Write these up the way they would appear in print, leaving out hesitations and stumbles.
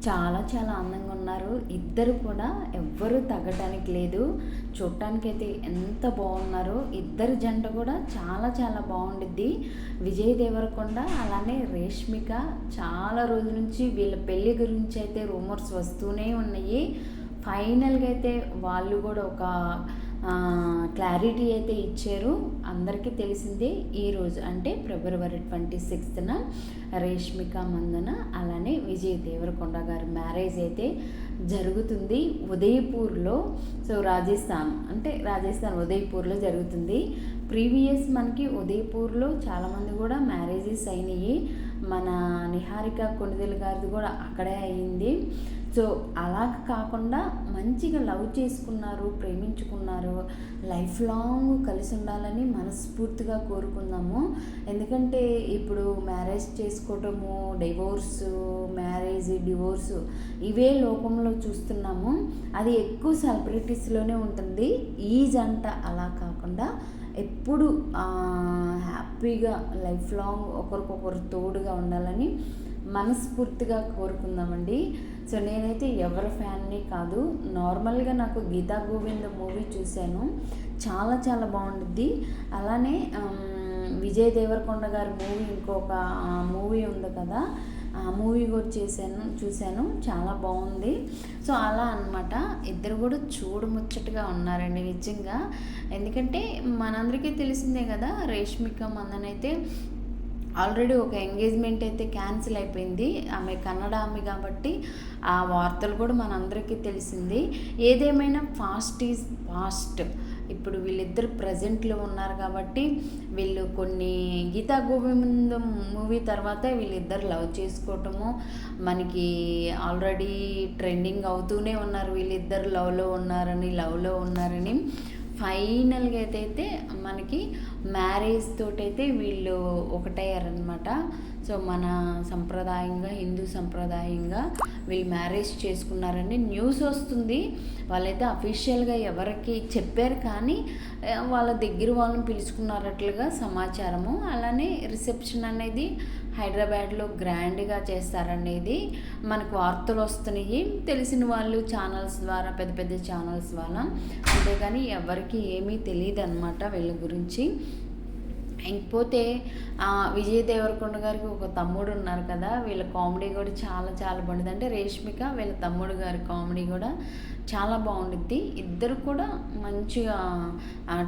చాలా చాలా అందంగా ఉన్నారు. ఇద్దరు కూడా ఎవ్వరూ తగ్గటానికి లేదు. చూడటానికైతే ఎంత బాగున్నారో. ఇద్దరు జంట కూడా చాలా చాలా బాగుండిద్ది. విజయ్ దేవరకొండ అలానే రేష్మిక చాలా రోజుల నుంచి వీళ్ళ పెళ్ళి గురించి అయితే రూమర్స్ వస్తూనే ఉన్నాయి. ఫైనల్గా అయితే వాళ్ళు కూడా ఒక క్లారిటీ అయితే ఇచ్చారు. అందరికీ తెలిసిందే ఈరోజు అంటే ఫిబ్రవరి 26న రేష్మిక మందన అలానే విజయ్ దేవరకొండ గారి మ్యారేజ్ అయితే జరుగుతుంది ఉదయపూర్లో. సో రాజస్థాన్ ఉదయపూర్లో జరుగుతుంది. ప్రీవియస్ మనకి ఉదయపూర్లో చాలామంది కూడా మ్యారేజెస్ అయినాయి. మన నిహారిక కొణిదెల గారిది కూడా అక్కడే అయ్యింది. సో అలా కాకుండా మంచిగా లవ్ చేసుకున్నారు, ప్రేమించుకున్నారు, లైఫ్ లాంగ్ కలిసి ఉండాలని మనస్ఫూర్తిగా కోరుకుందాము. ఎందుకంటే ఇప్పుడు మ్యారేజ్ చేసుకోవటము, డివోర్సు ఇవే లోకంలో చూస్తున్నాము. అది ఎక్కువ సెలబ్రిటీస్లోనే ఉంటుంది. ఈ జంట అలా కాకుండా ఎప్పుడు హ్యాపీగా లైఫ్ లాంగ్ ఒకరికొకరు తోడుగా ఉండాలని మనస్ఫూర్తిగా కోరుకుందామండి. సో నేనైతే ఎవరి ఫ్యాన్ని కాదు, నార్మల్గా నాకు గీతా గోవింద మూవీ చూశాను, చాలా చాలా బాగుంటుంది. అలానే విజయ్ దేవరకొండ గారి మూవీ ఇంకొక మూవీ ఉంది కదా, ఆ మూవీ కూడా చూశాను, చాలా బాగుంది. సో అలా అనమాట. ఇద్దరు కూడా చూడముచ్చటగా ఉన్నారండి నిజంగా. ఎందుకంటే మనందరికీ తెలిసిందే కదా, రేష్మిక మందన అయితే ఆల్రెడీ ఒక ఎంగేజ్మెంట్ అయితే క్యాన్సిల్ అయిపోయింది. ఆమె కన్నడ ఆమె కాబట్టి ఆ వార్తలు కూడా మనందరికీ తెలిసింది. ఏదేమైనా ఫాస్ట్ ఈజ్ ఫాస్ట్. ఇప్పుడు వీళ్ళిద్దరు ప్రజెంట్లో ఉన్నారు కాబట్టి వీళ్ళు కొన్ని గీతా గోవిందం మూవీ తర్వాత వీళ్ళిద్దరు లవ్ చేసుకోవటము మనకి ఆల్రెడీ ట్రెండింగ్ అవుతూనే ఉన్నారు. వీళ్ళిద్దరు లవ్లో ఉన్నారని ఫైనల్గా అయితే మనకి మ్యారేజ్ తోటైతే వీళ్ళు ఒకటయ్యారనమాట. సో మన హిందూ సంప్రదాయంగా వీళ్ళు మ్యారేజ్ చేసుకున్నారని న్యూస్ వస్తుంది. వాళ్ళైతే అఫీషియల్గా ఎవరికి చెప్పారు కానీ వాళ్ళ దగ్గర వాళ్ళని పిలుచుకున్నట్లుగా సమాచారము. అలానే రిసెప్షన్ అనేది హైదరాబాద్లో గ్రాండ్గా చేస్తారనేది మనకు వార్తలు వస్తున్నాయి. తెలిసిన వాళ్ళు ఛానల్స్ ద్వారా, పెద్ద పెద్ద ఛానల్స్ ద్వారా. అంతేగాని ఎవరికి ఏమీ తెలియదు అనమాట వీళ్ళ గురించి. ఇంకపోతే విజయ్ దేవరకొండ గారికి ఒక తమ్ముడు ఉన్నారు కదా, వీళ్ళ కామెడీ కూడా చాలా చాలా బాగుంటుంది. అంటే రేష్మిక వీళ్ళ తమ్ముడు గారి కామెడీ కూడా చాలా బాగుండిద్ది. ఇద్దరు కూడా మంచిగా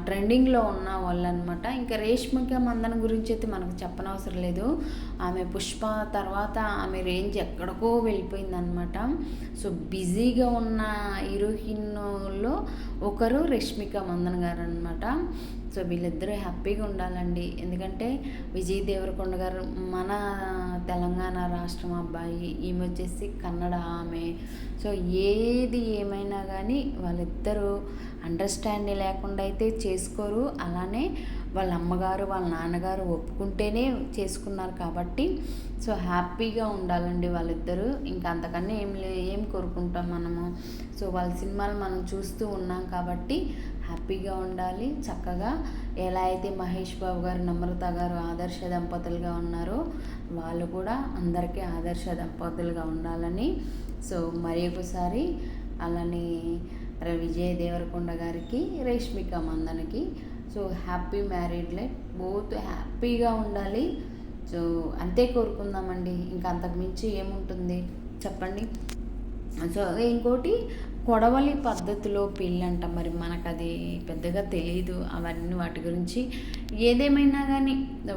ట్రెండింగ్లో ఉన్న వాళ్ళు అనమాట. ఇంకా రేష్మిక మందన గురించి అయితే మనకు చెప్పనవసరం లేదు. ఆమె పుష్ప తర్వాత ఆమె రేంజ్ ఎక్కడికో వెళ్ళిపోయిందనమాట. సో బిజీగా ఉన్న హీరోయిన్లో ఒకరు రేష్మిక మందన గారు అనమాట. సో వీళ్ళిద్దరూ హ్యాపీగా ఉండాలండి. ఎందుకంటే విజయ్ దేవరకొండ గారు మన తెలంగాణ రాష్ట్రం అబ్బాయి, ఈమె వచ్చేసి కన్నడ ఆమె. సో ఏది ఏమైనా కానీ వాళ్ళిద్దరూ అండర్స్టాండింగ్ లేకుండా అయితే చేసుకోరు. అలానే వాళ్ళ అమ్మగారు వాళ్ళ నాన్నగారు ఒప్పుకుంటేనే చేసుకున్నారు కాబట్టి సో హ్యాపీగా ఉండాలండి వాళ్ళిద్దరూ. ఇంకా అంతకన్నా ఏం కోరుకుంటాం మనము. సో వాళ్ళ సినిమాలు మనం చూస్తూ ఉన్నాం కాబట్టి హ్యాపీగా ఉండాలి. చక్కగా ఎలా అయితే మహేష్ బాబు గారు, నమ్రత గారు ఆదర్శ దంపతులుగా ఉన్నారో వాళ్ళు కూడా అందరికీ ఆదర్శ దంపతులుగా ఉండాలని. సో మరి ఒకసారి అలానే విజయ్ దేవరకొండ గారికి, రేష్మిక మందనకి so happy married life, both హ్యాపీగా ఉండాలి. సో అంతే కోరుకుందామండి. ఇంకా అంతకుమించి ఏముంటుంది చెప్పండి. సో ఇంకోటి కొడవలి పద్ధతిలో పెళ్ళంట, మరి మనకు అది పెద్దగా తెలియదు అవన్నీ వాటి గురించి. ఏదేమైనా కానీ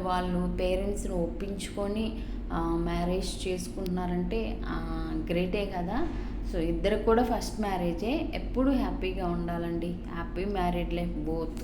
వాళ్ళు పేరెంట్స్ని ఒప్పించుకొని మ్యారేజ్ చేసుకుంటున్నారంటే గ్రేటే కదా. సో ఇద్దరు కూడా ఫస్ట్ మ్యారేజే. ఎప్పుడు హ్యాపీగా ఉండాలండి. Happy married life both.